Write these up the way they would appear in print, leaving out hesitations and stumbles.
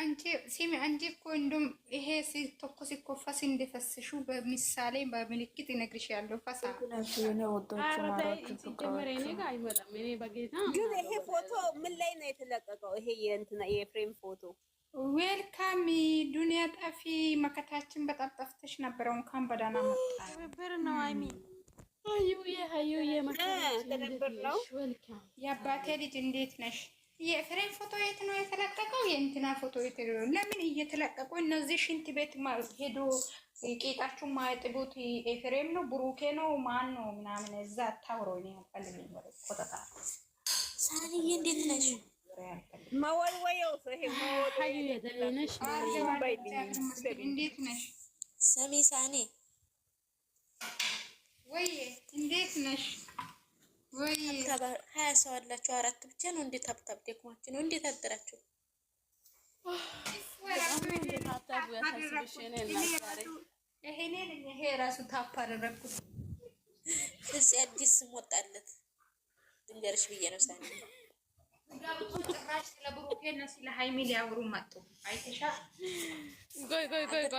አንቺ ሲሚ አንቺ እኮ እንደውም ይሄ ሲተኮስ ሲኮፈስ እንደፈስሹ በምሳሌ በምልክት ይነግርሻለሁ። ፈሳ ግን ይሄ ፎቶ ምን ላይ ነው የተለቀቀው? ይሄ የእንትና የፍሬም ፎቶ ዌልካም ዱንያ ጠፊ መከታችን በጣም ጠፍተሽ ነበረ። እንኳን በደህና መጣሽ። ትብብር ነው አይሚ ሀዩዬ ትብብር ነው። የአባቴ ልጅ እንዴት ነሽ? የፍሬም ፎቶ የት ነው የተለቀቀው? የእንትና ፎቶ የት ነው? ለምን እየተለቀቁ እነዚህ ሽንት ቤት ሄዶ ቄጣችሁ ማይጥቡት ኤፍሬም ነው ብሩኬ ነው ማን ነው ምናምን እዛ አታውሮኝ አልፈልግም። ቆጣጣ ሳሪዬ እንዴት ነሽ? ማወልወየው ይሄ ሀዩዬ ተለነሽ እንዴት ነሽ? ሰሚ ሳኔ ወይ እንዴት ነሽ? ወይ 20 ሰው አላችሁ፣ 4 ብቻ ነው። እንዴት ታብታብ ደክሟችሁ ነው? እንዴት አደራችሁ? ይሄ ራሱ ታፕ አደረኩት። እዚህ አዲስ ስም ወጣለት ድንገርሽ ብዬ ነው። ሳኒ ጭራሽ ስለ ብሩኬና ስለ ሃይሚ ሊያወሩ መጡ። አይተሻ ቆይ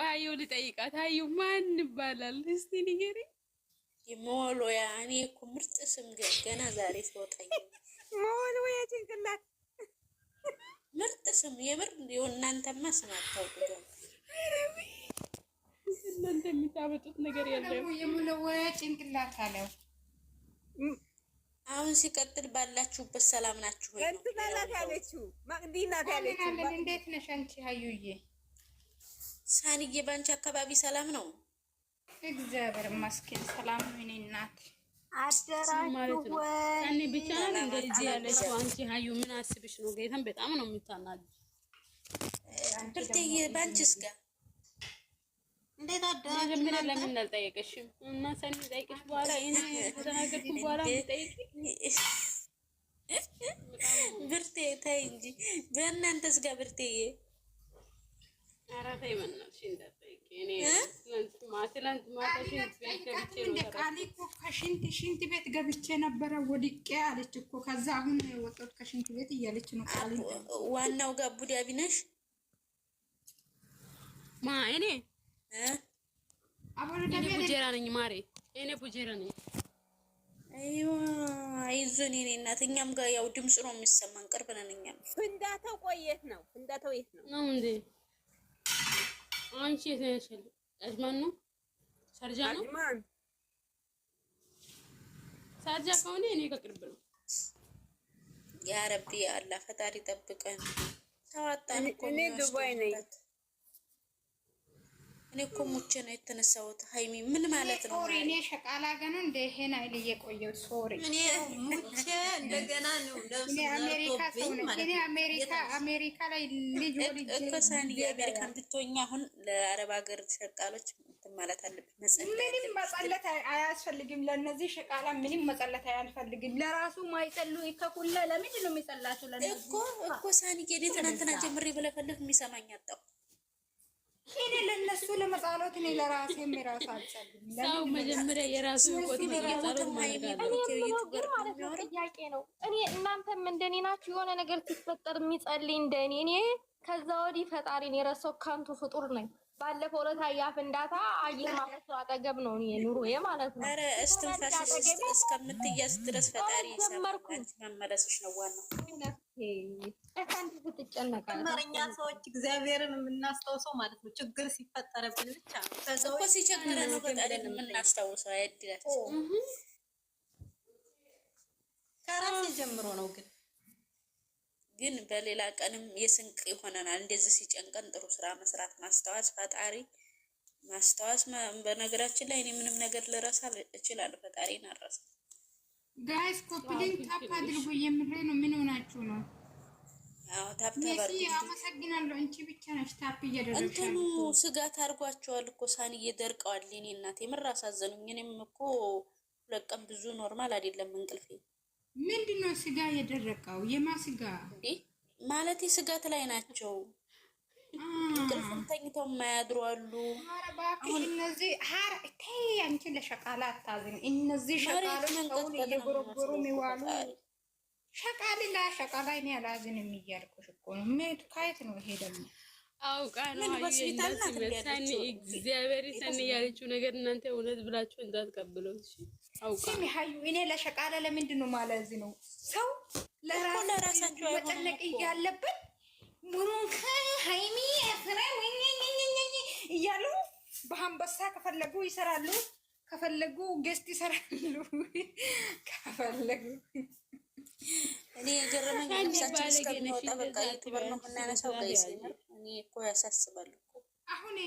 ሀዩ ልጠይቃት። ሀዩ ማን ይባላል እስቲ ንገሪኝ። የሞሎያ እኔ እኮ ምርጥ ስም ገና ዛሬ ሲወጣኝ ሞሎያ ጭንቅላት ምርጥ ስም የምር እናንተማ ስም አታውቁም። እናንተ የምታመጡት ነገር የለም። የሞሎያ ጭንቅላት አለው። አሁን ሲቀጥል ባላችሁበት ሰላም ናችሁ ወይ? እንትናላት ያለችው ማቅዲናት ያለችው እንዴት ነሽ አንቺ ሀዩዬ? ሳንዬ ባንቺ አካባቢ ሰላም ነው? እግዚአብሔር ይመስገን ሰላም ነው። እኔ እናት አደራችሁ ወይ? እኔ ብቻ ነኝ እንደዚህ ያለችው። አንቺ ሀዩ ምን አስብሽ ነው? ጌታን በጣም ነው የምታናድ። ብርቴዬ ባንቺስ ጋር እንዴት አደራችሁ? መጀመሪያ ለምን አልጠየቀሽም? እና ሰኒ ጠይቀሽ በኋላ እኔ ተናገርኩ በኋላ ጠይቂ። ብርቴ ተይ እንጂ በእናንተስ ጋር ብርቴዬ። ኧረ ተይ በእናትሽ እንዳትጠይቂ። እኔ ትናንት ማታ ሽንት ቤት ገብቼ ነው ቃሊ እኮ ከሽንት ቤት ገብቼ ነበረ ወድቄ አለች እኮ። ከዛ አሁን የወጣሁት ከሽንት ቤት እያለች ነው ቃሊ። ዋናው ጋር ቡዳቢ ነሽ ማ እኔ እኔ ቡጀራ ነኝ ማሬ፣ እኔ ቡጀራ ነኝ። አይዋ አይዞን የኔ እናት። እኛም ጋር ያው ድምጽ ነው የሚሰማን፣ ቅርብ ነን እኛም። ፍንዳታው ቆየት ነው? ፍንዳታው የት ነው? ነው እንዴ? አንቺ የት ነሽ? አጅማን ነው ሰርጃ ነው? ሰርጃ ከሆነ እኔ ከቅርብ ነው። ያ ረቢ አላህ ፈጣሪ ጠብቀን። ተዋጣን እኮ እኔ ዱባይ ነኝ። እኔ እኮ ሙቼ ነው የተነሳሁት። ሃይሚ ምን ማለት ነው? ሶሪ እኔ ሸቃላ ገና እንደ ይሄን አይል እየቆየው ሶሪ እኔ ሙቼ እንደገና ነው እኔ አሜሪካ ሰው ነኝ። እኔ አሜሪካ ላይ ልጅ ወልጄ እኮ ሳኒ የአሜሪካን ብትሆኛ አሁን ለአረብ ሀገር ሸቃሎች እንትን ማለት አለብን። ምንም መጸለት አያስፈልግም። ለነዚህ ሸቃላ ምንም መጸለት አያስፈልግም። ለራሱ ማይጸሉ ይከኩላ ለምንድን ነው የሚጸላቸው? ለነዚህ እኮ ሳኒ የኔ ትናንትና ጀምሬ ብለፈልፍ የሚሰማኝ አጣሁ። እኔ ለነሱ ለመጻሎት እኔ ለራሴ የራሱ አልጸልም። ሰው መጀመሪያ የራሱ ቆጥ ነው ማለት ጥያቄ ነው። እኔ እናንተም እንደኔ ናችሁ? የሆነ ነገር ሲፈጠር የሚጸልይ እንደኔ እኔ ከዛ ወዲህ ፈጣሪን የረሳው ከንቱ ፍጡር ነኝ። ባለፈው ዕለት ፍንዳታ አየር ማፈሻው አጠገብ ነው እኔ ኑሮዬ ማለት ነው። ኧረ እስትንፋሽሽ እስከምትያዝ ድረስ ፈጣሪ ይሰማል። መመለስሽ ነው ዋናው። እኛ ሰዎች እግዚአብሔርን የምናስታውሰው ማለት ነው ችግር ሲፈጠርብን ብቻ ነው። እኮ ሲቸግረን ነው ፈጣሪን የምናስታውሰው። አይድላችሁ ከራሴ ጀምሮ ነው። ግን በሌላ ቀንም የስንቅ ይሆነናል። እንደዚህ ሲጨንቀን ጥሩ ስራ መስራት፣ ማስታወስ፣ ፈጣሪ ማስታወስ። በነገራችን ላይ እኔ ምንም ነገር ልረሳ እችላለሁ፣ ፈጣሪን አልረሳም። ጋይስ ኮፕሊንግ ታፕ አድርጉ። የምሬ ነው። ምን ሆናችሁ ነው? አዎ ታፕ ታባርጉ። አመሰግናለሁ። አንቺ ብቻ ነሽ ታፕ እያደረግሽ። እንትኑ ስጋት አድርጓቸዋል እኮ ሳኒ እየደርቀዋል። እኔ እናቴ ምር አሳዘኑኝ። እኔም እኮ 2 ቀን ብዙ ኖርማል አይደለም እንቅልፌ። ምንድነው ስጋ የደረቀው? የማ ስጋ እንዴ? ማለት ስጋት ላይ ናቸው። እንቅልፍም ተኝተው የማያድሩ አሉ። ኧረ እባክሽ እነዚህ ተይ አንቺ ለሸቃላ አታዝኝ። እነዚህ ሸቃሎች ሰውን እየጎረጎሩ የሚዋሉ ሸቃሊ ሸቃላ እኔ አላዝንም እያልኩሽ እኮ ነው። ከየት ነው ይሄ ደግሞ? አውቃ ነው ምን ሆስፒታል ናት ሰኒ እግዚአብሔር ሰኒ ያለችው ነገር እናንተ እውነት ብላችሁ እንዳትቀበሉት። እሺ አውቃ ስሚ ሀዩ እኔ ለሸቃላ ለምንድን ነው ማለት ነው ሰው ለራሳቸው መጨነቅ እያለበት ሙሩን ሀይሚ ፍሬ እያሉ በአንበሳ ከፈለጉ ይሰራሉ፣ ከፈለጉ ጌስት ይሰራሉ፣ ከፈለጉ እኔ የገረመኝ ልብሳችን እስከሚወጣ በቃ ዩቱበር ነው የምናነሳው። ጋይስ እኔ እኮ ያሳስባል እኮ አሁን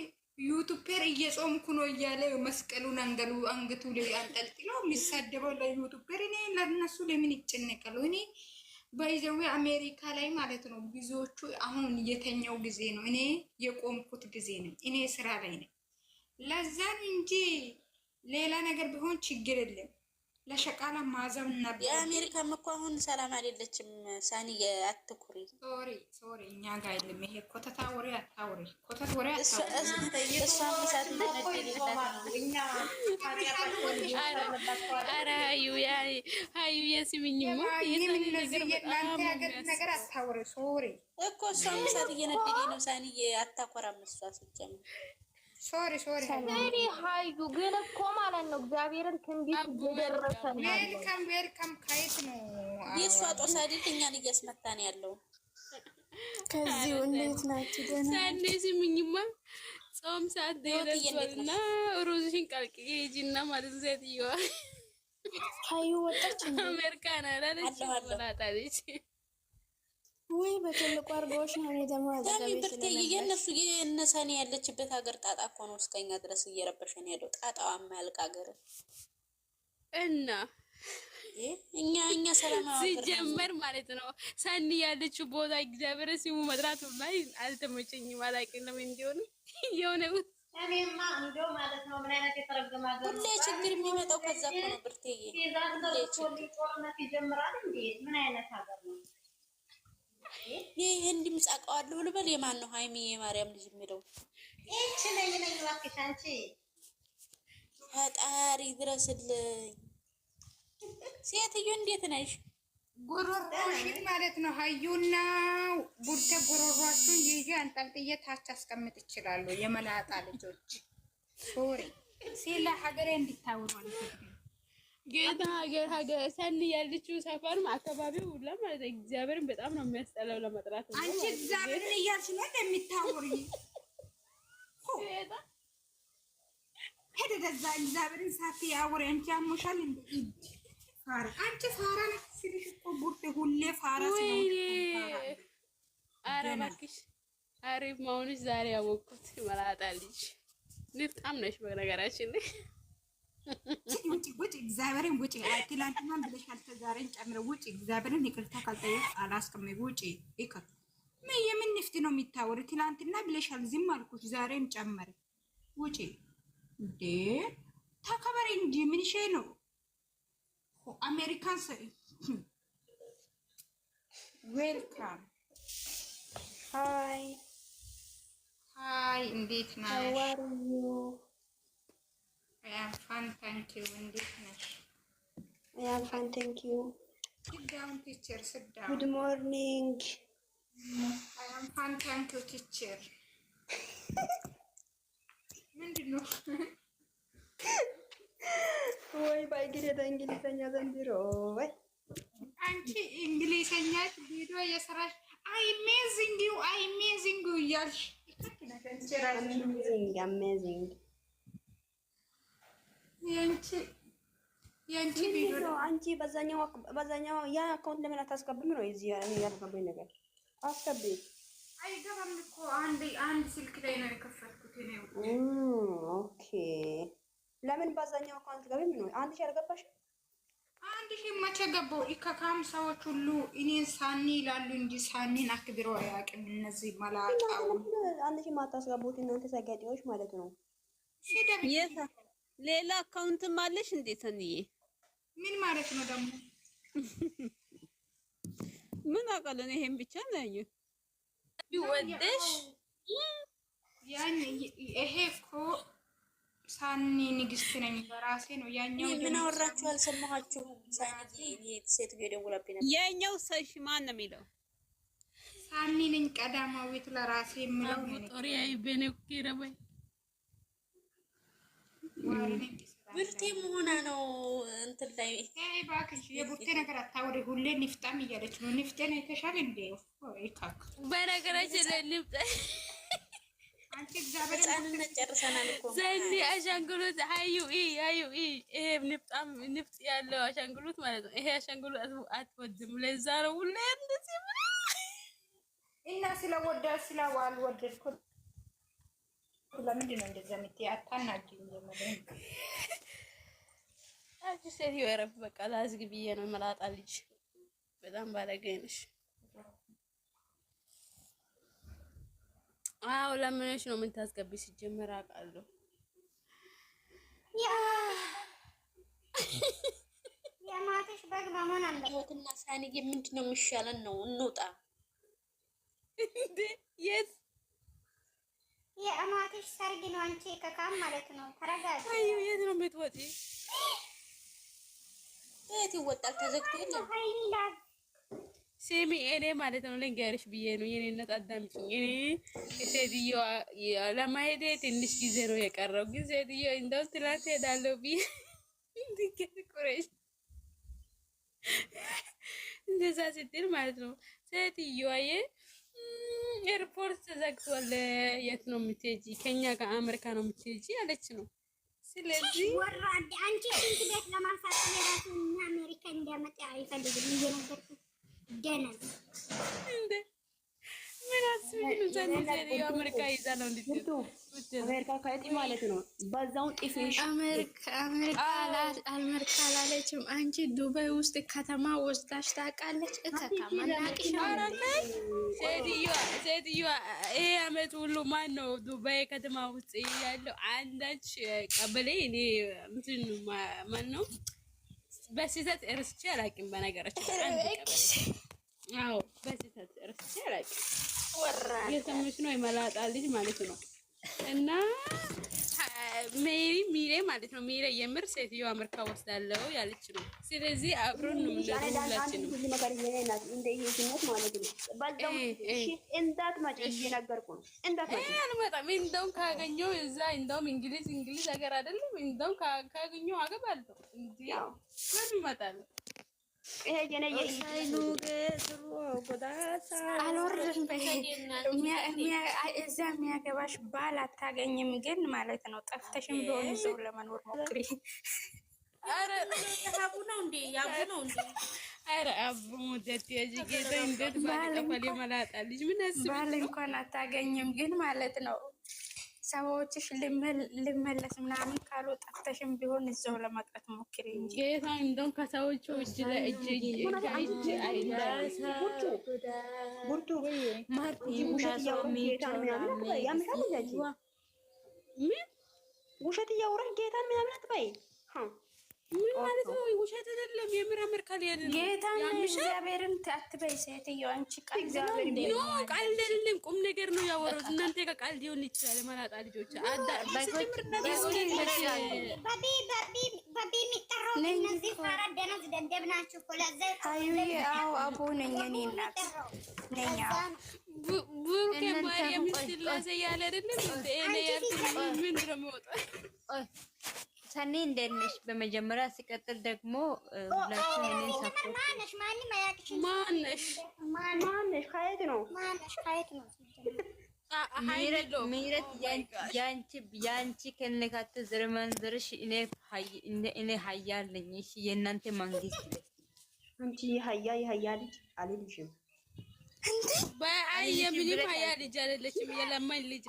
ዩቱበር እየጾምኩ ነው እያለ መስቀሉን አንገቱ ላይ አንጠልጥሎ የሚሳደበው ለዩቱበር እኔ ለነሱ ለምን ይጨነቃሉ? እኔ በይዘው አሜሪካ ላይ ማለት ነው ብዙዎቹ አሁን የተኛው ጊዜ ነው፣ እኔ የቆምኩት ጊዜ ነው። እኔ ስራ ላይ ነኝ። ለዛን እንጂ ሌላ ነገር ቢሆን ችግር የለም። ለሸቃላ ማዘም ነበር። የአሜሪካም እኮ አሁን ሰላም አይደለችም። ሳኒዬ አትኩሪ። ሶሪ እኛ ጋር የለም ይሄ ኮተታ ወሬ አታውሪ። ኮተት ወሬ አታውሪ። እሷ ሚሳት ኧረ ሀዩ የስምኝማ የእናንተ ሀገር ነገር አታውሪ። ሶሪ እኮ እሷ ሚሳት እየነደደ ነው። ሳኒዬ አታኮራም እሷ ሲጀምር ሶሪ እኔ ሀዩ ግን እኮ ማለት ነው እግዚአብሔርን ትንቢት እየደረሰ ነው። ዌልካም ከየት ነው የእሷ ጦስ አይደል እኛን እያስመታን ያለው? ከዚሁ እንዴት ናችሁ? ደህና ሳኔ ስምኝማ ጾም ሰዓት ደረሰና ሩዝሽን ቀልቅዬ ሂጂና ማለት ሴትዮዋ ሀዩ ወጣች አሜሪካን አላለች ወላጣለች ወይ በትልቁ አርጎሽ ነው። እኔ ደግሞ ብርቴ የእነሱ የእነሳኔ ያለችበት ሀገር ጣጣ እኮ ነው እስከኛ ድረስ እየረበሸን ያለው። ጣጣዋ የማያልቅ ሀገር እና እኛ ሰላማዊ ሲጀመር ማለት ነው። ሳኒ ያለችው ቦታ እግዚአብሔር ሲሙ መጥራቱ ላይ አልተመቸኝም። አላውቅም ለምን እንዲሆነ የሆነው እኔማ እንደው ማለት ነው ምን አይነት የተረገመ ሀገር ነው። ሁሌ ችግር የሚመጣው ከዛ እኮ ነው ብርቴዬ። ጦርነት ይጀምራል እንዴ? ምን አይነት ሀገር ነው? ይሄ እንድምጽ አውቀዋለሁ ልበል። የማን ነው? ሀይሚ የማርያም ልጅ የሚለው እቺ ነኝ እባክሽ አንቺ። ፈጣሪ ድረስልኝ። ሴትዮ እንዴት ነሽ? ጉሮሮሽን ማለት ነው ሀዩና ቡርተ ጉሮሯችሁን ይዤ አንጠልጥዬ ታች አስቀምጥ ይችላሉ። የመላጣ ልጆች ሶሪ ሲላ ሀገሬ እንዲታወሩ ጌታ ሀገር ሰኒ ያለችው ሰፈር አካባቢው ሁላ ማለት እግዚአብሔርን በጣም ነው የሚያስጠላው ለመጥራት ነው። አንቺ እግዚአብሔርን እያልሽ ነው እንደሚታወሪ ሄደ ደዛ እግዚአብሔርን ሳት ያወሪ አንቺ አሞሻል እንዴ? ፋራ አንቺ ፋራ ነሽ ሲልሽ እኮ ቡርቴ ሁሌ ፋራ ስለሆነ ኧረ እባክሽ አሪፍ መሆንሽ ዛሬ ያወቅኩት። መላጣ ልጅ ንፍጣም ነሽ በነገራችን ላይ ውጭ እግዚአብሔርን ውጭ። ትላንትና ብለሻል ዛሬን ጨምረ ውጭ። እግዚአብሔርን ይቅርታ ካልጠየቅሽ አላስቀምጥ ውጭ። ይከር የምን ንፍት ነው የሚታወሪ? ትላንትና ብለሻል ዝም አልኩሽ። ዛሬም ጨመረ ውጭ። እንዴ ተከበሪ እንጂ ምን ሼ ነው? አሜሪካን ዌልካም ሃይ እንዴት ነሽ? how are you? I am fine, thank you. እንዴት ነሽ? I am fine, thank you. Sit down, teacher. Sit down. Good morning. I am fine, thank you, teacher. ምንድን ነው? ወይ ባይግሬታ እንግሊዘኛ ዘንድሮ ወይ አንቺ እንግሊዘኛ ቪዲዮ የሰራሽ አሜዚንግ እያልሽ አሜዚንግ የአንቺ ቪዲዮ አንቺ በዛኛው ያ አካውንት ለምን አታስገቢም ነው? እዚህ ያልገባኝ ነገር አስገቢ። አይገባም እኮ አንድ ስልክ ላይ ነው የከፈትኩት ነው። ኦኬ ለምን በዛኛው አካውንት ገቢም ነው? አንድ ሺህ አልገባሽም? አንድ ሺህ መቼ ገባው? ኢካካም ሰዎች ሁሉ እኔን ሳኒ ይላሉ እንጂ ሳኒን አክብሮ አያውቅም። እነዚህ መላጣው አንድ ሺህ ማታስገቡት እናንተ ሰጋዴዎች ማለት ነው። ሌላ አካውንትም አለሽ እንዴ ሰንዬ? ምን ማለት ነው ደግሞ? ምን አውቃለሁ ይሄን ብቻ ነው ያየው። ቢወደሽ ያን ይሄ እኮ ሳኒ ንግስት ነኝ በራሴ ነው። ያኛው ምን አወራችሁ አልሰማኋችሁም? ሳኒ ሴት ደውላብኝ ነበር። ያኛው ሰሽ ማን ነው የሚለው? ሳኒ ነኝ ቀዳማዊት ለራሴ የምለው ጦሪ አይበኔ ኩረበይ ብርቴ መሆና ነው እንትን ላይ እባክሽ የቡርቴ ነገር አታውሪ። ሁሌ ንፍጣም እያለች ነው። ንፍጤን አይተሻል እንዴ? ይካክ በነገራችን ላይ ንፍጤ አንቺ እግዚአብሔር ህፃንነት ጨርሰናል እኮ ዘኒ አሻንጉሉት አዩ ይሄ ንፍጣም ንፍጥ ያለው አሻንጉሉት ማለት ነው። ይሄ አሻንጉሉት አትወድም። ለዛ ነው ሁሌ እንደዚህ እና ስለወደ ስለዋልወደድኩት ለምንድን ነው እንደዛ የምትይ? አታናጅኝ ማለት አንቺ ሴትዮ እረፍ በቃ። ላዝግ ብዬ ነው መላጣ ልጅ በጣም ባለጌ ነሽ። አዎ ለምንሽ ነው ምን ታስገቢ? ሲጀመር አውቃለሁ። የማትሽ በግ መሆን አለበት። እና ሳኒዬ ምንድን ነው የሚሻለን ነው? እንውጣ እንዴ የት የእማትሽ ሰርግ ነው። አንቺ ከካም ማለት ነው። ተረጋጊ። አዩ የት ነው የምትወጪ? የት ይወጣል? ተዘግቶ የለም። ስሚ እኔ ማለት ነው ልንገርሽ ብዬ ነው የኔነት አዳምጪኝ። እኔ ሴትዮዋ ለማሄድ ትንሽ ጊዜ ነው የቀረው። ግን ሴትዮዋ እንደው ትላት ሄዳለሁ ብዬ እንድትቆረሽ እንደዛ ስትል ማለት ነው ሴትዮዋ ኤርፖርት ተዘግቷል። የት ነው የምትሄጂ? ከኛ ጋር አሜሪካ ነው የምትሄጂ አለች ነው። ስለዚህ ወራዴ አንቺ ሽንት ቤት ለማሳጠብ የራሱ አሜሪካ እንዲያመጣ አይፈልግም እየነገርኩት ደነዝ እንደ ምን አስብኝ ነው ዘንድ አሜሪካ ይዛ ነው እንድትሄዱ አሜሪካ ከእጢ ማለት ነው። በዛው ጥፊሽ አሜሪካ አላለችም። አንቺ ዱባይ ውስጥ ከተማ ወስዳሽ ታውቃለች? ከተማናቅሽ ሴትዮዋ ይሄ አመት ሁሉ ማን ነው ዱባይ ከተማ ውስጥ ያለው? አንዳች ቀበሌ እኔ እንትን ማን ነው በስህተት እርስቼ አላውቅም። በነገራችን አንድ ቀበሌ አዎ በስህተት እርስቼ አላውቅም። የሰምሽ ነው የመላጣ ልጅ ማለት ነው። እና ሚሬ ማለት ነው። ሚሬ የምር ሴትዮ አሜሪካ ወስዳለው ያለች ነው። ስለዚህ አብሮን ነው ሁላችንም ሁሉ ነገር ይሄናት እንደ ይሄነት ማለት ነው። በዛው እንዳትመጪ እየነገርኩ ነው። እንዳትመጪ አልመጣም። እንደውም ካገኘው እዛ እንደውም እንግሊዝ ሀገር አይደለም እንደውም ካገኘው አገባለሁ እንዴ ምን ይመጣል? ይሄ የኔ እዛ የሚያገባሽ ባል አታገኝም። ግን ማለት ነው ጠፍተሽም ቢሆን እዛው ለመኖር ሞክሪ። አረ ያቡ ነው እንዴ? ያቡ ነው እንዴ? አረ አቡ ሙደት ጌታ እንዴት ባለፈለ መላጣ ልጅ ምን አስብ ባል እንኳን አታገኝም። ግን ማለት ነው ሰዎችሽ ልመለስ ምናምን ካሉ ጠፍተሽም ቢሆን እዛው ለመቅረት ሞክሪ እንጂ ጌታ እንደውም ከሰዎቹ እጅ ለእጅ ቡርቱ ውሸት እያወራሽ ጌታን ምናምን አትበይ። ምን ማለት ነው? ውሸት አይደለም። የምር አሜሪካ ሊሄድ ነው። ጌታ እግዚአብሔርን አትበይ ሴትዮ። አንቺ ቀልድ ነው እንዴ? ኖ ቀልድ አይደለም፣ ቁም ነገር ነው ያወራሁት። እናንተ ጋር ቀልድ ሊሆን ይችላል። መላጣ ልጆች አቦ ነኝ እኔ እናት ነኝ። ቡሩኬ ማርያም ስላሴ ያለ አይደለም እንዴ? እኔ ያልኩት ምን ነው የሚወጣው? ሰኒ እንዴት ነሽ? በመጀመሪያ ሲቀጥል ደግሞ ሁላችን እኔን ሰፖርት ማነሽ? ከየት ነው? ምህረት ያንቺ ከነካተ ዘርሽ እኔ ሀያል ነኝ። እሺ የእናንተ መንግስት አንቺ ሀያ ልጅ አልልሽም። በአይ የምንም ሀያ ልጅ አይደለችም። የለማኝ ልጅ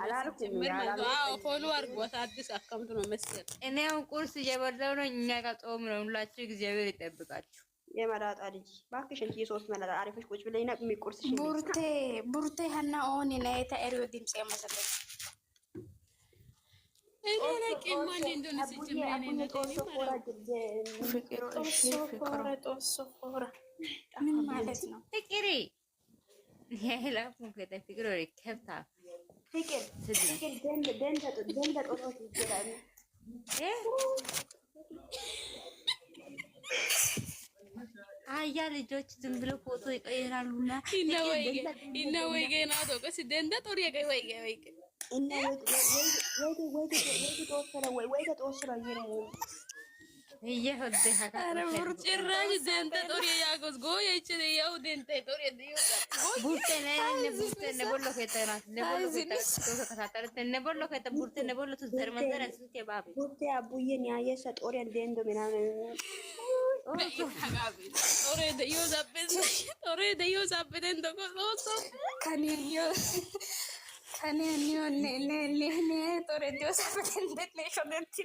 ፎሎ አድርጓት። አዲስ አካውንት ነው መሰል። እኔ አሁን ቁርስ እየበላሁ ነው። እኛ ጋር ጾም ነው። ሁላችሁ እግዚአብሔር ይጠብቃችሁ። የመላጣ ልጅ እባክሽ እንጂ የሶስት መላጣ አሪፎች ቁጭ ብለይና የሚቆርስሽ ቡርቴ ሀና ኦን ላይ ታሪዮ ድምጽ ያመሰለኝ እኔ ለቂም ማን እንደሆነ ሲጀምር እኔ ነው ፍቅር ምን ማለት ነው? ፍቅሪ ያላ ሙከተ ፍቅር ወሬ ከፍታ ፍቅር ደንደ ጦጦት ይችላል። አያ ልጆች ዝም ብለው ፎቶ ይቀይራሉና እና ወይ ገና ቶቆ ሲደንዳ ጦር ያገ ወይ እና ወይ ተወሰረ እየሆደ አረ ጭራሽ ደንተ ጦር ያጎዝ ጎይ እቺ ያው ደንተ ጦር ቡርቴነ ቦሎ ከተናት ነቦሎ ከተከታተለ ነቦሎ ከተ ቡርቴነ ቦሎ ተዘርመዘረ ስልኬ ባብ ቡርቴ አቡዬን ያየሰ ጦር እንደንዶ ምናምን ጦር ደዮ ዛበደን ቶቆ ከኔዮ ጦር ደዮ ዛበደን ደለ ሾደንቲ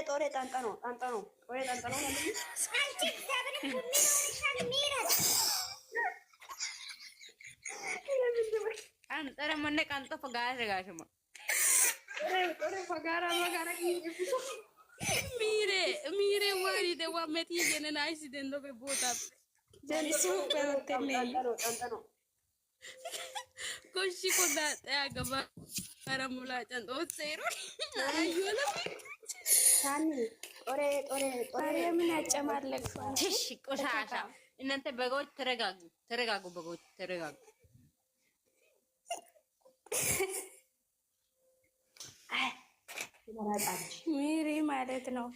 ጦሬ ጣንጣ ነው ጦሬ ጣንጣ ነው አንቺ እግዚአብሔር ኩሚሽን ሚራት አንጠረ መነ ቃንጦ ፈጋረ ጋሽማ ጦር ፈጋራ ሚሬ ዋሪ ደዋ መቲ ገነና አይስ ደንዶ በቦታ ጀንሱ በወተነ ጣንጣ ነው ኮሺ ኮዳ ያገባ አረሙላ ጨንጦ ሰይሮ አዩላ ሳኒ ጦሬ ምን ያጨማለቅ ትሽ ቆሻሻ እናንተ በጎች ተረጋጉ በጎች ተረጋጉ ሚሪ ማለት ነው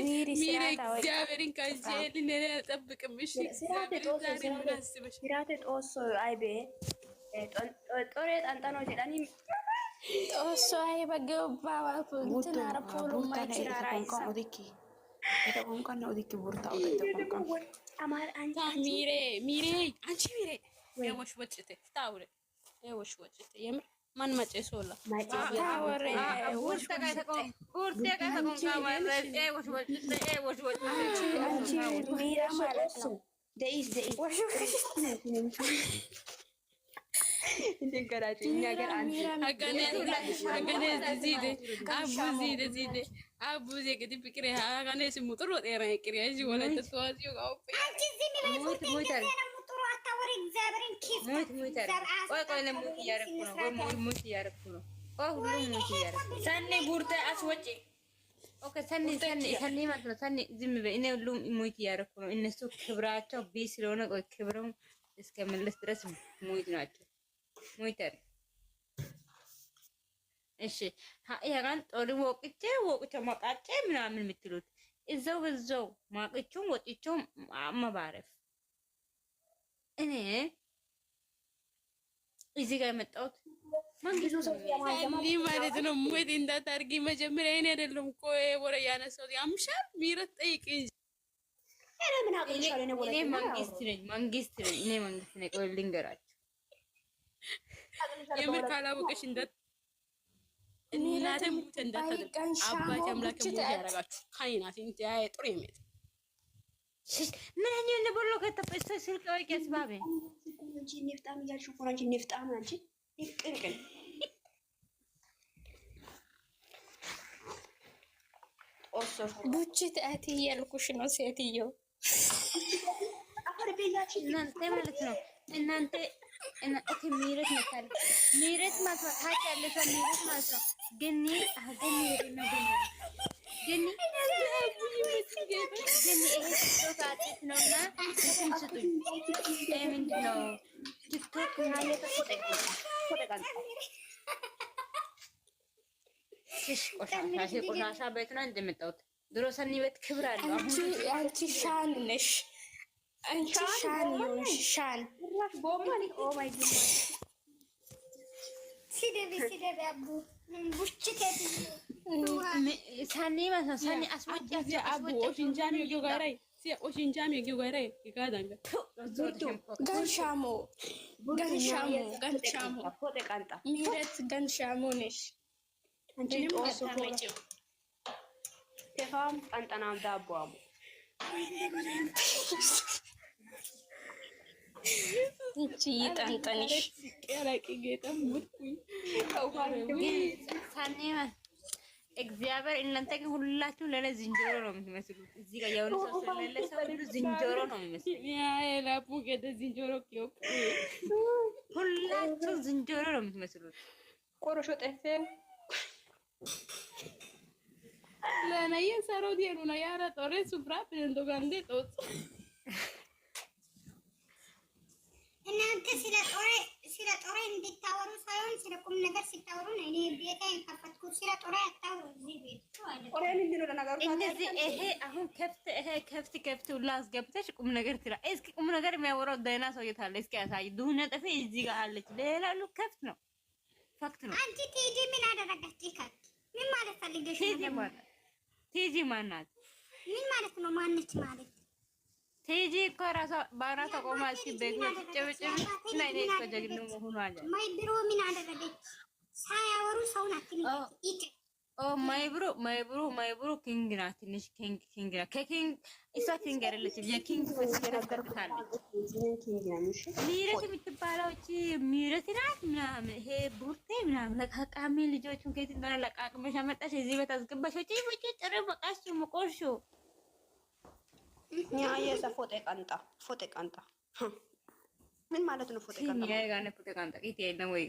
ሚሪ እግዚአብሔርን ከጀል ነረ ተጠብቅምሽ ሲራቴ ጦስ አይቤ ጦሬ ጣንጣ ነው ጀዳኒ ጦሶ አይ በገባ ባፉ እንትና ረፖሎ ማይችራራ ሚሬ አንቺ ሚሬ የወሽ ወጭቴ ታውረ የወሽ ወጭቴ የምር ማን ማጨሶላ ታወረ ቡርቴ ከተቆም ካማረ ወሽ ወጭቴ አንቺ ሚራ ማለት ነው ደኢስ እንደገራጭ እኛ ጋር አንቺ አቡ ዘግዲ ፍቅሬ አጋኔ ሲሙ ጥሩ ጤራ ይቅር ያጂ ወለ ተስዋዚው ጋው አንቺ ዝም በይ ሙጥሩ አታወሪ እግዚአብሔርን ኪፍ ቆይ ለሙት እያረኩ ነው ሙት እያረኩ ነው ሁሉም ሙት እያረኩ ሰኔ ቡርቴ አስወጪ ኦኬ ሰኔ ማለት ነው ሰኔ ዝም በይ እኔ ሁሉም ሙት እያረኩ ነው እነሱ ክብራቸው ቢ ስለሆነ ቆይ ክብረው እስከምልስ ድረስ ሙት ናቸው ሙይተር እሺ ያጋን ጦር ወቅቼ ማቃጨ ምናምን የምትሉት እዛው ማቅቹም ወጥቹም ማባረፍ እኔ እዚህ ጋር የመጣሁት ብዙ ሰው እንዲህ ማለት ነው። ሙት እንዳታርጊ መጀመሪያ እኔ አይደለም እኮ ወሬ ያነሳው ያምሻል ሚረት ጠይቅ እንጂ እኔ መንግስት ነኝ ቆይ ልንገራችሁ የምር ካላወቀሽ እናቴ ሙት እንዳታደርግ አባቴ አምላክ ሙት ያደርጋችሁ ካይናት እንት ያይ ጥሩ ይመት ምን ነው ቦሎ ከተፈሰ ስልክ ወይስ ያስባበ እንጂ ንፍጣም እያልሽ እኮ ነው እንጂ ንፍጣም አንቺ ይቅንቅን ቡችት አቲ ያልኩሽ ነው ሴትዮ አፈር ቤያችን እናንተ ማለት ነው እናንተ ኦኬ ሚረት መታል ሚረት ማለት ታች ያለ ሰው ሚረት ማለት ነው ግን ይሄ ቲክቶክ ነውና ስንስጡኝ ምንድን ነው ቲክቶክ ማለት ቆሻሻ ቤት ነው እንደመጣሁት ድሮ ሰኒ ቤት ክብር አለው አንቺ ሻን ነሽ አንቺ ሻን ይሁንሽ ሻን ኦ ማይ ጋድ ሲደብ አቡ ቡችት ሳኒ ማለት ሳኒ አስወጫቸው አቡ ኦሽንጃሚ ይጋራይ ኦሽንጃሚ ይጋራይ ይጋዳንጋ ገንሻሞ ሚረት ገንሻሞ ነሽ አንቺ ጦስ ተፋም ቀንጠናም ዳቦም እቺ ይጠንጠንሽ ቀራቂ ጌታም ሙትኩኝ ሳኒ እግዚአብሔር እናንተ ግን ሁላችሁ ለኔ ዝንጀሮ ነው የምትመስሉት። እዚህ ጋር ያው ሰው ስለሌለ ሰው ሁሉ ዝንጀሮ ነው የሚመስሉት። ያ ላፑ ገደ ዝንጀሮ ኪዮ ሁላችሁ ዝንጀሮ ነው የምትመስሉት። ቆሮሾ ጠፌ ለነየ ሰሮት የሉና ያረ ጦሬ ሱፍራ ፕሬንቶ ጋንዴ ጦት እናንተ ስለ ጦሬ እንድታወሩ ሳይሆን ስለ ቁም ነገር ሲታወሩ ነው። እኔ ቤታ የከፈትኩት ስለ ጦሬ አታውሩ። እዚህ ቤት ጦሬ ምንድን ነው ለነገሩ? እንደዚህ ይሄ አሁን ከፍት ሁላ አስገብተሽ ቁም ነገር ትላ። እስኪ ቁም ነገር የሚያወራው ደህና ሰው የት አለ? እስኪ ያሳይ። ዱህነ ጠፌ እዚህ ጋር አለች። ሌላ ሁሉ ከፍት ነው፣ ፋክት ነው። አንቺ ቲጂ ምን አደረገች? ይካት ምን ማለት ፈልገሽ ነው? ቲጂ ማናት? ምን ማለት ነው? ማነች ማለት ቲጂ እኮ ራሷ በአናቷ ቆማ እስኪ ቤት ጨብጭብ እና እኔ እኮ ጀግኑ መሆኑ አለ። ማይ ብሮ ምን አደረገች? ሳያወሩ ሰውን አትንቂ። ኦ ማይብሩ ኪንግ ናት። ትንሽ ኪንግ ናት። ከኪንግ እሷ ኪንግ አይደለችም። የኪንግ ፈስ ተረጋግታለች። ሚረት የምትባለው እቺ ሚረት ናት ምናምን ይሄ ቡርቴ ምናምን ለቃቃሚ ልጆቹን ከየት እንደሆነ ለቃቅመሽ አመጣሽ እዚህ ቤት አስገባሽ። እቺ ወጪ ጥሩ በቃሽ መቆርሾ ኛ የዛ ፎቴ ቃንጣ ምን ማለት ነው? ፎቴ ቃንጣ ያ ጋር ነው ፎቴ ቃንጣ ቂት የለም ወይ